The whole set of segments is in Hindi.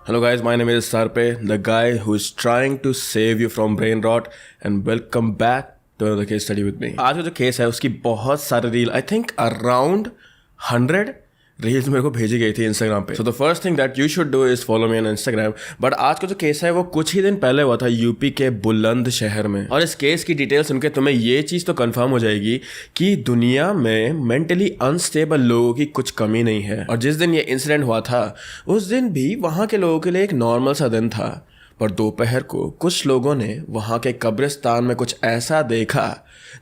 Hello guys, my name is Sarpe, the guy who is trying to save you from brain rot, and welcome back to another case study with me. आज का जो केस है उसकी बहुत सारे reel, I think around 100 reels मेरे को भेजी गई थी इंस्टाग्राम पे. So the first thing that you should do is follow me on Instagram. But आज का जो केस है वो कुछ ही दिन पहले हुआ था यूपी के बुलंदशहर में. और इस केस की डिटेल सुनकर तुम्हें ये चीज़ तो कंफर्म हो जाएगी कि दुनिया में मेंटली अनस्टेबल लोगों की कुछ कमी नहीं है. और जिस दिन ये इंसिडेंट हुआ था उस दिन भी वहाँ के लोगों के लिए एक नॉर्मल सा दिन था. पर दोपहर को कुछ लोगों ने वहाँ के कब्रिस्तान में कुछ ऐसा देखा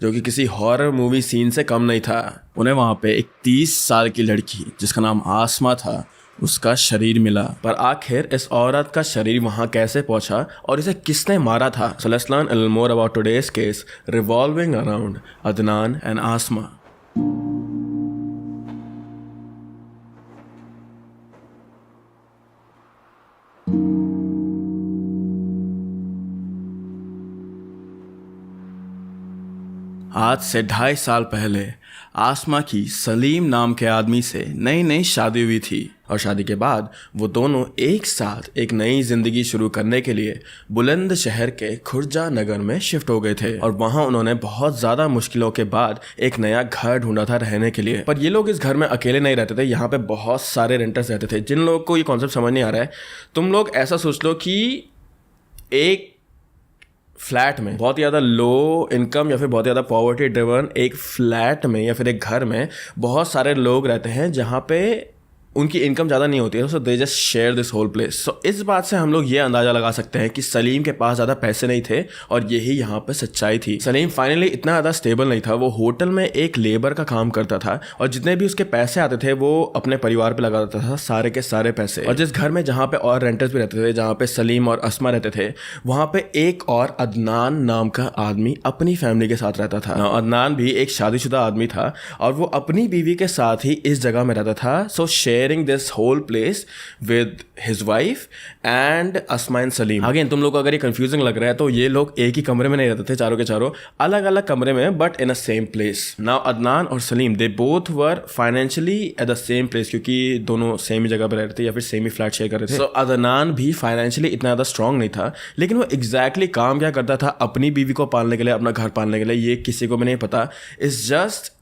जो कि किसी हॉरर मूवी सीन से कम नहीं था. उन्हें वहाँ पे एक 30 साल की लड़की जिसका नाम आसमा था उसका शरीर मिला. पर आखिर इस औरत का शरीर वहाँ कैसे पहुँचा और इसे किसने मारा था? So let's learn a little more about today's case revolving around Adnan and Asma. आज से 2.5 साल पहले आसमा की सलीम नाम के आदमी से नई नई शादी हुई थी. और शादी के बाद वो दोनों एक साथ एक नई जिंदगी शुरू करने के लिए बुलंदशहर के खुर्जा नगर में शिफ्ट हो गए थे. और वहाँ उन्होंने बहुत ज़्यादा मुश्किलों के बाद एक नया घर ढूंढा था रहने के लिए. पर ये लोग इस घर में अकेले नहीं रहते थे. यहाँ पे बहुत सारे रेंटर्स रहते थे. जिन लोगों को ये कॉन्सेप्ट समझ नहीं आ रहा है, तुम लोग ऐसा सोच लो कि एक फ्लैट में बहुत ज़्यादा लो इनकम या फिर बहुत ज़्यादा पॉवर्टी ड्रिवन एक फ्लैट में या फिर एक घर में बहुत सारे लोग रहते हैं जहाँ पे उनकी इनकम ज़्यादा नहीं होती है. So they just share this whole place. So इस बात से हम लोग ये अंदाज़ा लगा सकते हैं कि सलीम के पास ज़्यादा पैसे नहीं थे और यही यहाँ पे सच्चाई थी. सलीम फाइनली इतना ज़्यादा स्टेबल नहीं था. वो होटल में एक लेबर का काम करता था और जितने भी उसके पैसे आते थे वो अपने परिवार पे लगा देता था सारे के सारे पैसे. और जिस घर में जहाँ पे और रेंटर्स भी रहते थे, जहाँ पे सलीम और अस्मा रहते थे, वहाँ पे एक और अदनान नाम का आदमी अपनी फैमिली के साथ रहता था. अदनान भी एक शादीशुदा आदमी था और वो अपनी बीवी के साथ ही इस जगह में रहता था. सो sharing this whole place with his wife and Asma and Salim. Again, तुम लोग को अगर ये confusing लग रहा है तो ये लोग एक ही कमरे में नहीं रहते थे, चारों के चारों अलग अलग कमरे में, but in a same place. Now Adnan और Salim they both were financially at the same place क्योंकि दोनों सेम ही जगह पर रहते थे या फिर सेम ही फ्लैट शेयर कर रहे थे. So अदनान भी फाइनेंशियली इतना ज़्यादा स्ट्रांग नहीं था, लेकिन वो एग्जैक्टली काम क्या करता था अपनी बीवी को पालने के लिए, अपना घर पालने के लिए, ये किसी को भी नहीं पता. इट्स जस्ट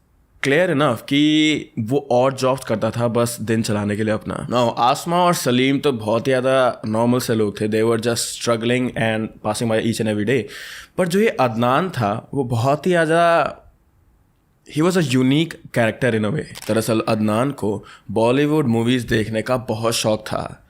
क्लियर इनफ कि वो और जॉब्स करता था बस दिन चलाने के लिए अपना. नाउ आसमा और सलीम तो बहुत ही ज़्यादा नॉर्मल से लोग थे. They were just struggling and passing by each and every day. पर जो ये अदनान था वो बहुत ही ज़्यादा ही was a unique character in a way. दरअसल अदनान को बॉलीवुड मूवीज़ देखने का बहुत शौक था.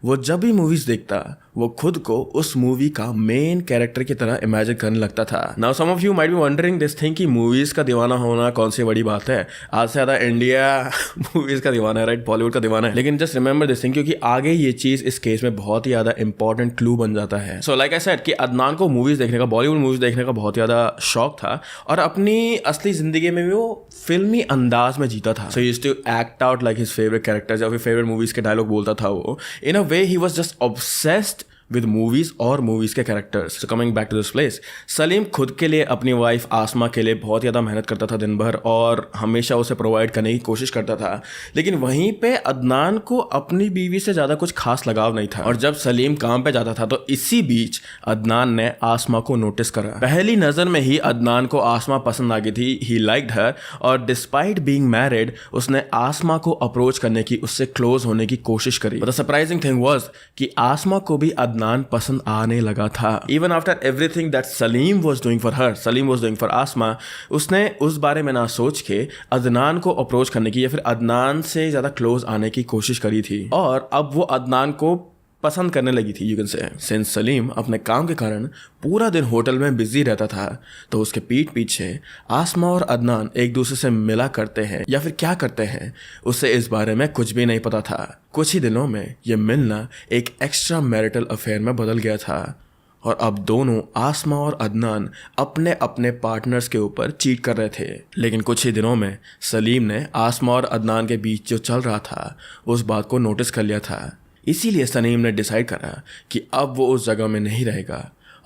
वो जब भी मूवीज़ देखता वो खुद को उस मूवी का मेन कैरेक्टर की तरह इमेजिन करने लगता था. Now some of you might be wondering this thing कि मूवीज़ का दीवाना होना कौन सी बड़ी बात है. आज से ज़्यादा इंडिया मूवीज़ का दीवाना है, राइट, बॉलीवुड का दीवाना है. लेकिन जस्ट रिमेंबर दिस थिंग क्योंकि आगे ये चीज़ इस केस में बहुत ही ज़्यादा इंपॉर्टेंट क्लू बन जाता है. सो लाइक आई सेड कि अदनान को मूवीज़ देखने का, बॉलीवुड मूवीज़ देखने का बहुत ज़्यादा शौक था और अपनी असली ज़िंदगी में भी वो फिल्मी अंदाज में जीता था. So used to act out like his favourite characters या फिर फेवरेट मूवीज़ के डायलॉग बोलता था वो. In a way he was just obsessed with movies और मूवीज़ के characters. So coming back to this place, Salim खुद के लिए, अपनी वाइफ आसमा के लिए बहुत ज़्यादा मेहनत करता था दिन भर और हमेशा उसे प्रोवाइड करने की कोशिश करता था. लेकिन वहीं पे अदनान को अपनी बीवी से ज़्यादा कुछ खास लगाव नहीं था. और जब सलीम काम पे जाता था तो इसी बीच अदनान ने आसमा को नोटिस करा. पहली नज़र में ही अदनान को आसमा पसंद आ गई थी. ही लाइक्ड हर और डिस्पाइट बीइंग मैरिड उसने आसमा को अप्रोच करने की, उससे क्लोज होने की कोशिश करी. द सरप्राइजिंग थिंग वाज कि आसमा को भी अदनान पसंद आने लगा था. Even after everything that Salim was doing for her, Salim was doing for Asma, उसने उस बारे में ना सोच के अदनान को अप्रोच करने की या फिर अदनान से ज़्यादा क्लोज आने की कोशिश करी थी. और अब वो अदनान को पसंद करने लगी थी, you can say. Since Salim अपने काम के कारण पूरा दिन होटल में बिजी रहता था तो उसके पीठ पीछे आसमा और अदनान एक दूसरे से मिला करते हैं या फिर क्या करते हैं उसे इस बारे में कुछ भी नहीं पता था. कुछ ही दिनों में ये मिलना एक एक्स्ट्रा मैरिटल अफेयर में बदल गया था और अब दोनों आसमा और अदनान अपने अपने पार्टनर्स के ऊपर चीट कर रहे थे. लेकिन कुछ ही दिनों में सलीम ने आसमा और अदनान के बीच जो चल रहा था उस बात को नोटिस कर लिया था. इसीलिए सलीम ने डिसाइड करा कि अब वो उस जगह में नहीं रहेगा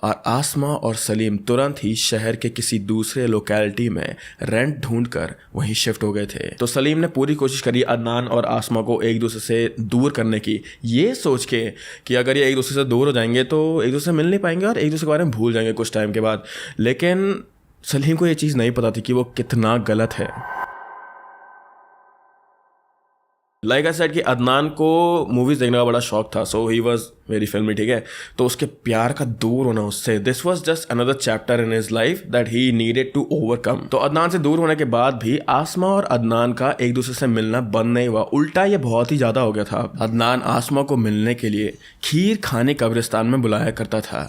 और आसमा और सलीम तुरंत ही शहर के किसी दूसरे लोकेलिटी में रेंट ढूंढकर वहीं शिफ्ट हो गए थे। तो सलीम ने पूरी कोशिश करी अदनान और आसमा को एक दूसरे से दूर करने की, ये सोच के कि अगर ये एक दूसरे से दूर हो जाएंगे तो एक दूसरे से मिल नहीं पाएंगे और एक दूसरे के बारे में भूल जाएंगे कुछ टाइम के बाद। लेकिन सलीम को ये चीज़ नहीं पता थी कि वो कितना गलत है। लाइक आई सेड कि अदनान को मूवीज देखने का बड़ा शौक था, सो ही वॉज वेरी फिल्मी, ठीक है। तो उसके प्यार का दूर होना उससे, this was just another chapter in his life that he needed to overcome. तो अदनान से दूर होने के बाद भी आसमा और अदनान का एक दूसरे से मिलना बंद नहीं हुआ, उल्टा ये बहुत ही ज्यादा हो गया था। अदनान आसमा को मिलने के लिए खीर खाने कब्रिस्तान में बुलाया करता था।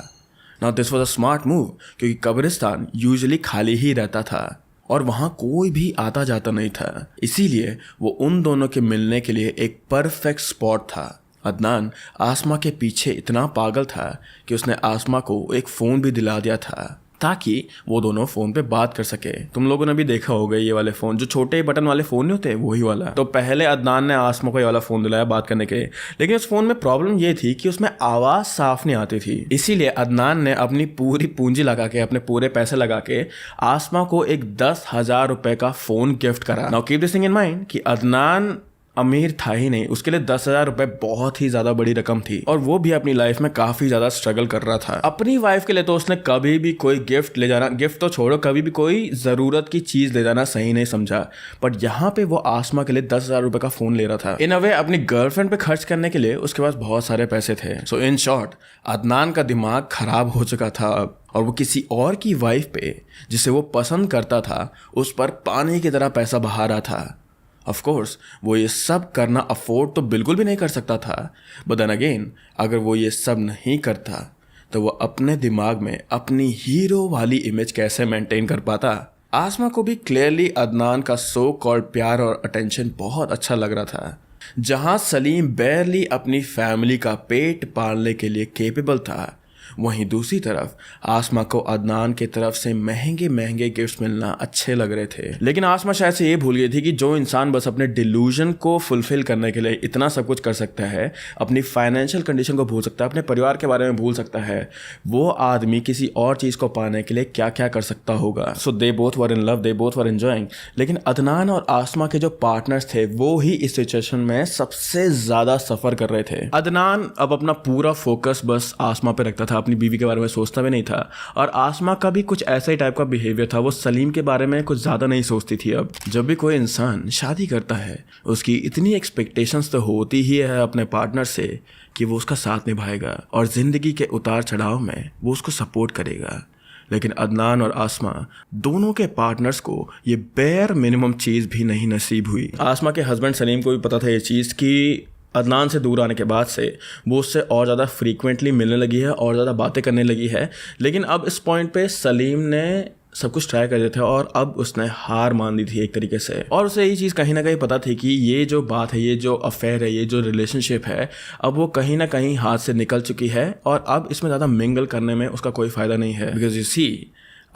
Now this was a smart move, क्योंकि कब्रिस्तान यूजुअली खाली ही रहता था और वहाँ कोई भी आता जाता नहीं था, इसीलिए वो उन दोनों के मिलने के लिए एक परफेक्ट स्पॉट था। अदनान आसमा के पीछे इतना पागल था कि उसने आसमा को एक फ़ोन भी दिला दिया था ताकि वो दोनों फ़ोन पे बात कर सके। तुम लोगों ने भी देखा होगा ये वाले फ़ोन, जो छोटे बटन वाले फ़ोन नहीं होते, वही वाला। तो पहले अदनान ने आसमा को ये वाला फ़ोन दिलाया बात करने के लिए, लेकिन उस फ़ोन में प्रॉब्लम ये थी कि उसमें आवाज़ साफ नहीं आती थी। इसीलिए अदनान ने अपनी पूरी पूंजी लगा के, अपने पूरे पैसे लगा के आसमा को एक 10,000 रुपये का फ़ोन गिफ्ट करा। Now keep this thing in mind कि अदनान अमीर था ही नहीं, उसके लिए 10,000 रुपए बहुत ही ज्यादा बड़ी रकम थी और वो भी अपनी लाइफ में काफी ज्यादा स्ट्रगल कर रहा था। अपनी वाइफ के लिए तो उसने कभी भी कोई गिफ्ट ले जाना, गिफ्ट तो छोड़ो, कभी भी कोई जरूरत की चीज ले जाना सही नहीं समझा, बट यहाँ पे वो आसमा के लिए 10,000 रुपए का फोन ले रहा था। इन अ वे अपनी गर्लफ्रेंड पे खर्च करने के लिए उसके पास बहुत सारे पैसे थे। सो इन शॉर्ट अदनान का दिमाग खराब हो चुका था अब, और वो किसी और की वाइफ पे जिसे वो पसंद करता था उस पर पानी की तरह पैसा बहा रहा था। ऑफ कोर्स वो ये सब करना अफोर्ड तो बिल्कुल भी नहीं कर सकता था, बट देन अगेन अगर वो ये सब नहीं करता तो वो अपने दिमाग में अपनी हीरो वाली इमेज कैसे मेंटेन कर पाता। आसमा को भी क्लियरली अदनान का सो कॉल्ड प्यार और अटेंशन बहुत अच्छा लग रहा था। जहां सलीम बेयरली अपनी फैमिली का पेट पालने के लिए केपेबल था, वहीं दूसरी तरफ आसमा को अदनान की तरफ से महंगे महंगे गिफ्ट्स मिलना अच्छे लग रहे थे। लेकिन आसमा शायद से ये भूल गई थी कि जो इंसान बस अपने डिल्यूजन को फुलफिल करने के लिए इतना सब कुछ कर सकता है, अपनी फाइनेंशियल कंडीशन को भूल सकता है, अपने परिवार के बारे में भूल सकता है, वो आदमी किसी और चीज़ को पाने के लिए क्या क्या कर सकता होगा। So they both were in love, they both were enjoying. लेकिन अदनान और आसमा के जो पार्टनर्स थे वो ही इस सिचुएशन में सबसे ज़्यादा सफ़र कर रहे थे। अदनान अब अपना पूरा फोकस बस आसमा पे रखता था, अपनी बीवी के बारे में सोचता भी नहीं था, और आसमा का भी कुछ ऐसा ही टाइप का बिहेवियर था, वो सलीम के बारे में कुछ ज़्यादा नहीं सोचती थी। अब जब भी कोई इंसान शादी करता है उसकी इतनी एक्सपेक्टेशंस तो होती ही है अपने पार्टनर से कि वो उसका साथ निभाएगा और ज़िंदगी के उतार चढ़ाव में वो उसको सपोर्ट करेगा। लेकिन अदनान और आसमा दोनों के पार्टनर्स को ये बेयर मिनिमम चीज़ भी नहीं नसीब हुई। आसमा के हस्बैंड सलीम को भी पता था ये चीज़ कि अदनान से दूर आने के बाद से वो उससे और ज़्यादा फ्रीक्वेंटली मिलने लगी है और ज़्यादा बातें करने लगी है। लेकिन अब इस पॉइंट पे सलीम ने सब कुछ ट्राई कर दिया था और अब उसने हार मान दी थी एक तरीके से, और उसे ये चीज़ कहीं ना कहीं पता थी कि ये जो बात है, ये जो अफेयर है, ये जो रिलेशनशिप है, अब वो कहीं ना कहीं हाथ से निकल चुकी है और अब इसमें ज़्यादा मिंगल करने में उसका कोई फ़ायदा नहीं है। बिकॉज यू सी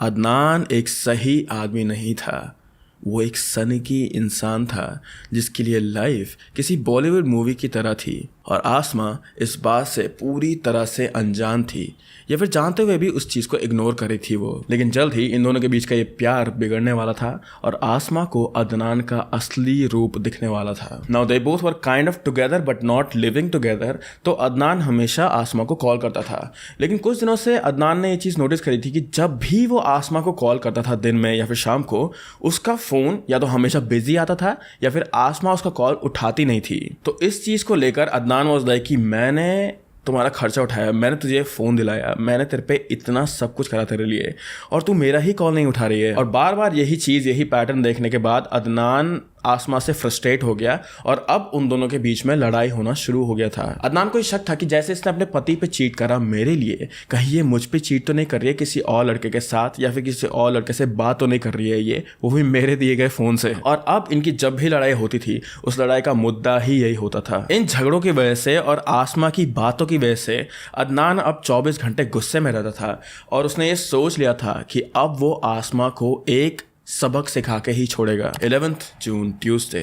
अदनान एक सही आदमी नहीं था, वो एक सनकी इंसान था जिसके लिए लाइफ किसी बॉलीवुड मूवी की तरह थी, और आसमा इस बात से पूरी तरह से अनजान थी, या फिर जानते हुए भी उस चीज़ को इग्नोर कर रही थी वो। लेकिन जल्द ही इन दोनों के बीच का ये प्यार बिगड़ने वाला था और आसमा को अदनान का असली रूप दिखने वाला था। Now they both were kind of together but not living together. तो अदनान हमेशा आसमा को कॉल करता था, लेकिन कुछ दिनों से अदनान ने ये चीज़ नोटिस करी थी कि जब भी वो आसमा को कॉल करता था दिन में या फिर शाम को, उसका फ़ोन या तो हमेशा बिजी आता था या फिर आसमा उसका कॉल उठाती नहीं थी। तो इस चीज़ को लेकर अदनान वाज लाइक कि मैंने तुम्हारा खर्चा उठाया, मैंने तुझे फ़ोन दिलाया, मैंने तेरे पे इतना सब कुछ करा तेरे लिए, और तू मेरा ही कॉल नहीं उठा रही है। और बार बार यही चीज़, यही पैटर्न देखने के बाद अदनान आसमा से फ्रस्ट्रेट हो गया और अब उन दोनों के बीच में लड़ाई होना शुरू हो गया था। अदनान को शक था कि जैसे इसने अपने पति पे चीट करा मेरे लिए, कहीं ये मुझ पे चीट तो नहीं कर रही है किसी और लड़के के साथ, या फिर किसी और लड़के से बात तो नहीं कर रही है ये, वो भी मेरे दिए गए फ़ोन से। और अब इनकी जब भी लड़ाई होती थी उस लड़ाई का मुद्दा ही यही होता था। इन झगड़ों की वजह से और आसमा की बातों की वजह से अदनान अब 24 घंटे गुस्से में रहता था और उसने ये सोच लिया था कि अब वो आसमा को एक सबक सिखा के ही छोड़ेगा। 11 जून ट्यूसडे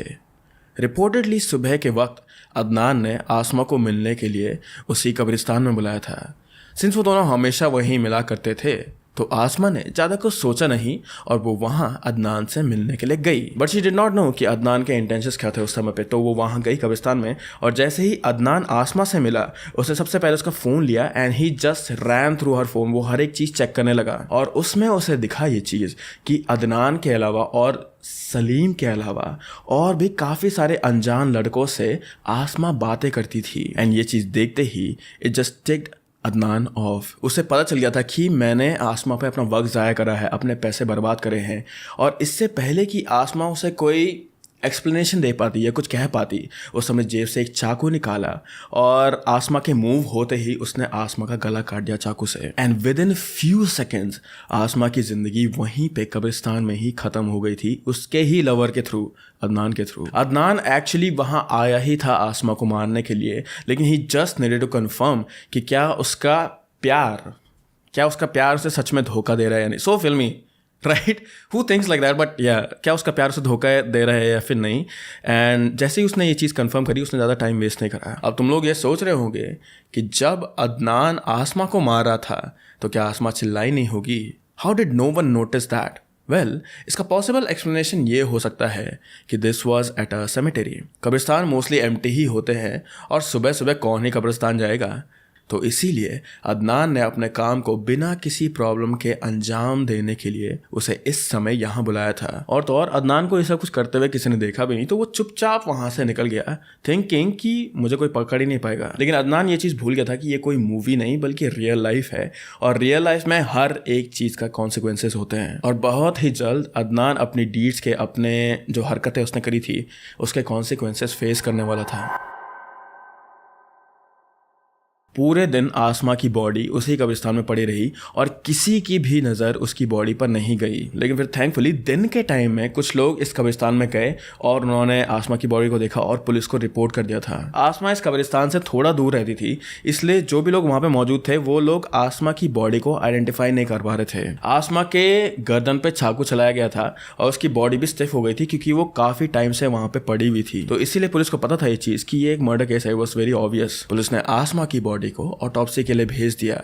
रिपोर्टेडली सुबह के वक्त अदनान ने आसमा को मिलने के लिए उसी कब्रिस्तान में बुलाया था। सिंस वो दोनों हमेशा वहीं मिला करते थे तो आसमा ने ज़्यादा कुछ सोचा नहीं और वो वहाँ अदनान से मिलने के लिए गई। But she did not know कि अदनान के इंटेंशंस क्या थे उस समय पे। तो वो वहाँ गई कब्रिस्तान में और जैसे ही अदनान आसमा से मिला उसने सबसे पहले उसका फ़ोन लिया and he just ran through her phone. वो हर एक चीज़ चेक करने लगा और उसमें उसे दिखा ये चीज़ कि अदनान के अलावा और सलीम के अलावा और भी काफ़ी सारे अनजान लड़कों से आसमा बातें करती थी। एंड ये चीज़ देखते ही it just ticked Adnan off. उसे पता चल गया था कि मैंने आसमा पे अपना वक्त ज़ाया करा है, अपने पैसे बर्बाद करे हैं। और इससे पहले कि आसमा उसे कोई एक्सप्लेनेशन दे पाती या कुछ कह पाती उस समय जेब से एक चाकू निकाला और आसमा के मूव होते ही उसने आसमा का गला काट दिया चाकू से। And with in few seconds Asma की ज़िंदगी वहीं पे कब्रिस्तान में ही ख़त्म हो गई थी, उसके ही लवर के थ्रू, अदनान के थ्रू। अदनान एक्चुअली वहाँ आया ही था आसमा को मारने के लिए, लेकिन ही जस्ट नीडेड टू कन्फर्म कि क्या उसका प्यार उसे सच में धोखा दे रहा है या नहीं। सो फिल्मी, right, who thinks like that. But या क्या उसका प्यार उसे धोखा दे रहा है या फिर नहीं। एंड जैसे ही उसने ये चीज़ कंफर्म करी उसने ज़्यादा टाइम वेस्ट नहीं करा। अब तुम लोग ये सोच रहे होंगे कि जब अदनान आसमा को मार रहा था तो क्या आसमा चिल्लाई नहीं होगी? How did no one notice that? Well, इसका पॉसिबल एक्सप्लेनेशन ये हो सकता है कि this was at a cemetery. कब्रिस्तान मोस्टली एम्प्टी ही होते हैं और सुबह सुबह कौन ही कब्रिस्तान जाएगा। तो इसीलिए अदनान ने अपने काम को बिना किसी प्रॉब्लम के अंजाम देने के लिए उसे इस समय यहाँ बुलाया था। और तो और अदनान को ये सब कुछ करते हुए किसी ने देखा भी नहीं, तो वो चुपचाप वहाँ से निकल गया थिंकिंग कि मुझे कोई पकड़ ही नहीं पाएगा। लेकिन अदनान ये चीज़ भूल गया था कि ये कोई मूवी नहीं बल्कि रियल लाइफ है और रियल लाइफ में हर एक चीज़ का कॉन्सिक्वेंसेस होते हैं। और बहुत ही जल्द अदनान अपनी डीड्स के, अपने जो हरकतें उसने करी थी उसके कॉन्सिक्वेंसेस फेस करने वाला था। पूरे दिन आसमा की बॉडी उसी कब्रिस्तान में पड़ी रही और किसी की भी नज़र उसकी बॉडी पर नहीं गई। लेकिन फिर थैंकफुली दिन के टाइम में कुछ लोग इस कब्रिस्तान में गए और उन्होंने आसमा की बॉडी को देखा और पुलिस को रिपोर्ट कर दिया था। आसमा इस कब्रिस्तान से थोड़ा दूर रहती थी, इसलिए जो भी लोग वहाँ पे मौजूद थे वो लोग आसमा की बॉडी को आइडेंटिफाई नहीं कर पा रहे थे। आसमा के गर्दन पे चाकू चलाया गया था और उसकी बॉडी भी स्टिफ हो गई थी क्योंकि वो काफ़ी टाइम से वहाँ पे पड़ी हुई थी। तो इसीलिए पुलिस को पता था ये चीज़ कि ये एक मर्डर केस है। Was very obvious. पुलिस ने आसमा की बॉडी को ऑटोप्सी के लिए भेज दिया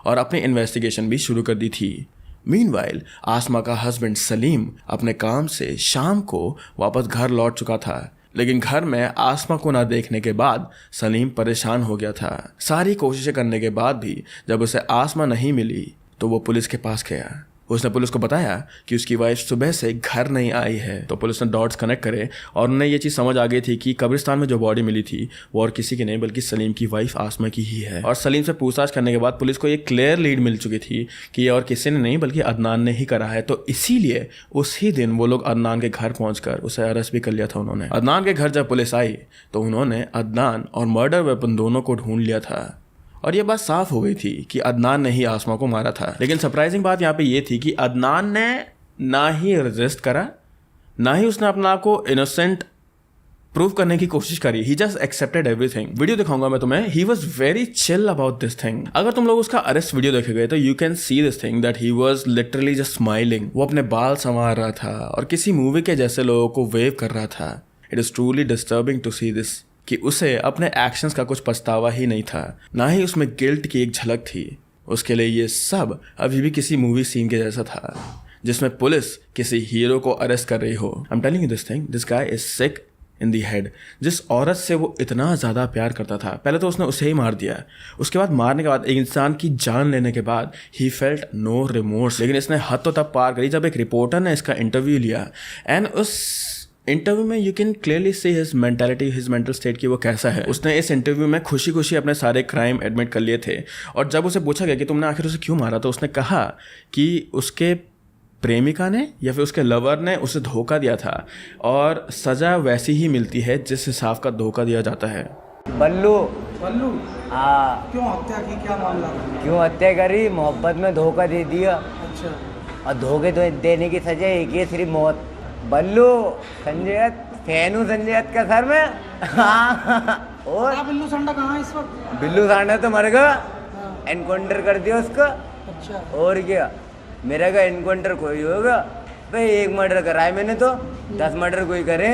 और अपनी इन्वेस्टिगेशन भी शुरू कर दी थी। मीनवाइल आसमा का हस्बैंड सलीम अपने काम से शाम को वापस घर लौट चुका था, लेकिन घर में आसमा को ना देखने के बाद सलीम परेशान हो गया था। सारी कोशिशें करने के बाद भी जब उसे आसमा नहीं मिली तो वो पुलिस के पास गया। उसने पुलिस को बताया कि उसकी वाइफ सुबह से घर नहीं आई है। तो पुलिस ने डॉट्स कनेक्ट करे और उन्हें ये चीज़ समझ आ गई थी कि कब्रिस्तान में जो बॉडी मिली थी वो और किसी की नहीं बल्कि सलीम की वाइफ आसमा की ही है। और सलीम से पूछताछ करने के बाद पुलिस को ये क्लियर लीड मिल चुकी थी कि ये और किसी ने नहीं बल्कि अदनान ने ही करा है। तो इसीलिए उसी दिन वो लोग अदनान के घर पहुंचकर उसे अरेस्ट भी कर लिया था उन्होंने। अदनान के घर जब पुलिस आई तो उन्होंने अदनान और मर्डर वेपन दोनों को ढूंढ लिया था और ये बात साफ हो गई थी कि अदनान ने ही आसमा को मारा था। लेकिन सरप्राइजिंग बात यहाँ पे ये थी कि अदनान ने ना ही रेजिस्ट करा, ना ही उसने अपना आप को इनोसेंट प्रूव करने की कोशिश करी। ही जस्ट एक्सेप्टेड एवरीथिंग। वीडियो दिखाऊंगा मैं तुम्हें। He was very chill about this thing. अगर तुम लोग उसका अरेस्ट वीडियो देखेंगे तो you can see this thing that he was literally just smiling. वो अपने बाल संवार रहा था और किसी मूवी के जैसे लोगों को वेव कर रहा था। It is truly disturbing to see this कि उसे अपने एक्शंस का कुछ पछतावा ही नहीं था, ना ही उसमें गिल्ट की एक झलक थी। उसके लिए ये सब अभी भी किसी मूवी सीन के जैसा था जिसमें पुलिस किसी हीरो को अरेस्ट कर रही हो। I am telling you this thing, this guy is sick in the head. जिस औरत से वो इतना ज़्यादा प्यार करता था, पहले तो उसने उसे ही मार दिया, उसके बाद मारने के बाद एक इंसान की जान लेने के बाद ही फेल्ट नो रिमोर्स। लेकिन इसने हद तो तब पार करी जब एक रिपोर्टर ने इसका इंटरव्यू लिया एंड उस इंटरव्यू में you can clearly see his mentality, his mental state की वो कैसा है। उसने इस इंटरव्यू में खुशी खुशी अपने सारे क्राइम एडमिट कर लिए थे और जब उसे पूछा गया कि तुमने आखिर उसे क्यों मारा तो उसने कहा कि उसके प्रेमिका ने या फिर उसके लवर ने उसे धोखा दिया था और सज़ा वैसी ही मिलती है जिस हिसाब का धोखा दिया जाता है। बल्लू हाँ, क्यों हत्या की, क्या मामला? क्यों हत्या करी? मोहब्बत में धोखा दे दिया। अच्छा, और धोखे तो देने की सजा एक ही है, सिर्फ मौत। बल्लू संजय फैन हूँ संजय का सर में। और बिल्लू सांडा कहाँ है इस वक्त? बिल्लू सांडा तो मर गया, एनकाउंटर कर दिया उसका। अच्छा, और क्या, मेरा का एनकाउंटर कोई होगा भाई? एक मर्डर करा है मैंने तो, 10 मर्डर कोई करे।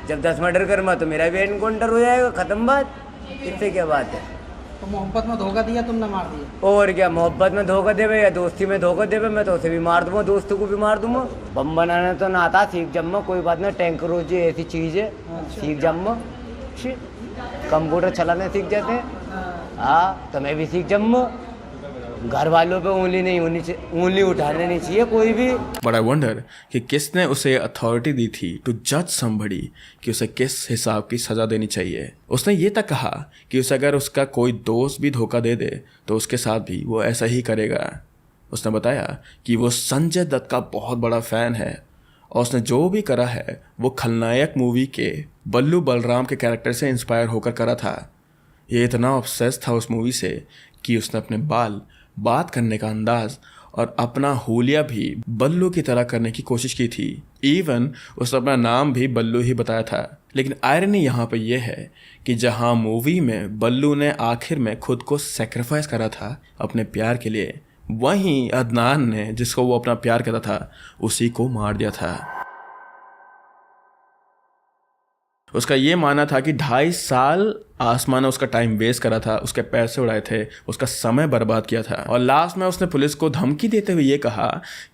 जब 10 मर्डर करूँगा तो मेरा भी एनकाउंटर हो जाएगा, खत्म बात। इससे क्या बात है? तो मोहब्बत में धोखा दिया, तुमने मार दिया। और क्या, मोहब्बत में धोखा देवे या दोस्ती में धोखा देवे, मैं तो उसे भी मार दूंगा, दोस्तों को भी मार दूंगा। बम बनाने तो ना आता, सीख जम्मा, कोई बात नहीं, टैंकरोजी ऐसी चीज़ है, सीख जम्मा, कंप्यूटर चलाने सीख जाते हैं। हाँ, तो मैं भी सीख जम्मा। घर वालों पे उंगली नहीं होनी चाहिए, उंगली उठाने नहीं चाहिए कोई भी। बट आई वंडर कि किसने उसे अथॉरिटी दी थी टू जज समबडी कि उसे किस हिसाब की सजा देनी चाहिए। उसने ये तक कहा कि उसे अगर उसका कोई दोस्त भी धोखा दे दे तो उसके साथ भी वो ऐसा ही करेगा। उसने बताया कि वो संजय दत्त का बहुत बड़ा फ़ैन है और उसने जो भी करा है वो खलनायक मूवी के बल्लू बलराम के कैरेक्टर से इंस्पायर होकर करा था। ये इतना ऑब्सेस था उस मूवी से कि उसने अपने बाल, बात करने का अंदाज और अपना हुलिया भी बल्लू की तरह करने की कोशिश की थी। इवन उसने अपना नाम भी बल्लू ही बताया था। लेकिन आयरनी यहाँ पे ये है कि जहाँ मूवी में बल्लू ने आखिर में खुद को सेक्रीफाइस करा था अपने प्यार के लिए, वहीं अदनान ने, जिसको वो अपना प्यार कहता था, उसी को मार दिया था। उसका ये मानना था कि 2.5 साल आसमान ने उसका टाइम वेस्ट करा था, उसके पैसे उड़ाए थे, उसका समय बर्बाद किया था। और लास्ट में उसने पुलिस को धमकी देते हुए ये कहा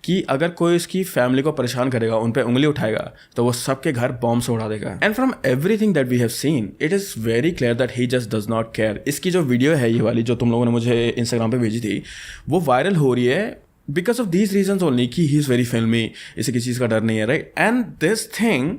कि अगर कोई उसकी फैमिली को परेशान करेगा, उन पे उंगली उठाएगा, तो वो सबके घर बॉम्ब से उड़ा देगा। And from everything that we have seen, it is very clear that he just does not care. इसकी जो वीडियो है, ये वाली जो तुम लोगों ने मुझे इंस्टाग्राम पे भेजी थी, वो वायरल हो रही है because of these reasons only कि ही इज़ वेरी फिल्मी, इसे किसी चीज़ का डर नहीं है, right. And this thing,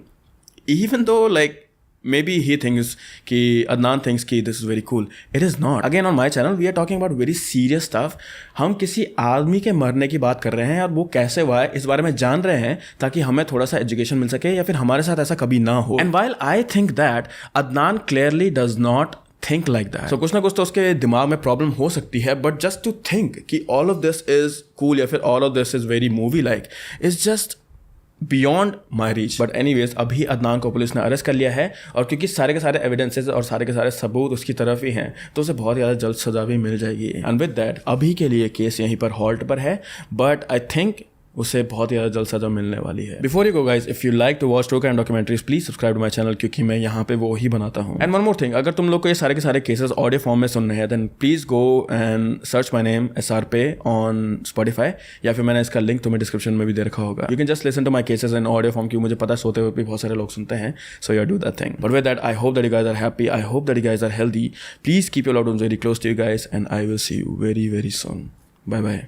even though like maybe he thinks कि Adnan thinks कि this is very cool, it is not. Again on my channel we are talking about very serious stuff. हम किसी आदमी के मरने की बात कर रहे हैं और वो कैसे हुआ है इस बारे में जान रहे हैं ताकि हमें थोड़ा सा एजुकेशन मिल सके या फिर हमारे साथ ऐसा कभी ना हो। And while I think that Adnan clearly does not think like that. So कुछ ना कुछ तो उसके दिमाग में प्रॉब्लम हो सकती है, but just to think कि all of this is cool या फिर all of this is very movie like is just beyond my reach. But anyways अभी अदनान को पुलिस ने अरेस्ट कर लिया है और क्योंकि सारे के सारे एविडेंसेस और सारे के सारे सबूत उसकी तरफ ही हैं तो उसे बहुत ज़्यादा जल्द सजा भी मिल जाएगी। एंड विद दैट अभी के लिए केस यहीं पर हॉल्ट पर है, बट आई थिंक उसे बहुत ज़्यादा जल्द सजा मिलने वाली है। Before you go guys, if you like to watch true crime documentaries, please subscribe to my channel क्योंकि मैं यहाँ पे वो ही बनाता हूँ। एंड वन मोर थिंग, अगर तुम लोग को ये सारे के सारे केसेस ऑडियो फॉर्म में सुनने हैं then please go and search my name SR पे ऑन स्पॉटिफाई, या फिर मैंने इसका लिंक तुम्हें डिस्क्रिप्शन में भी दे रखा होगा। You can just listen to my cases in audio form क्योंकि मुझे पता सोते हुए भी बहुत सारे लोग सुनते हैं, so you do that thing. But with that I hope that you guys are happy, I hope that you guys are healthy. Please keep your lockdown very close to you guys and I will see you very very soon. Bye bye.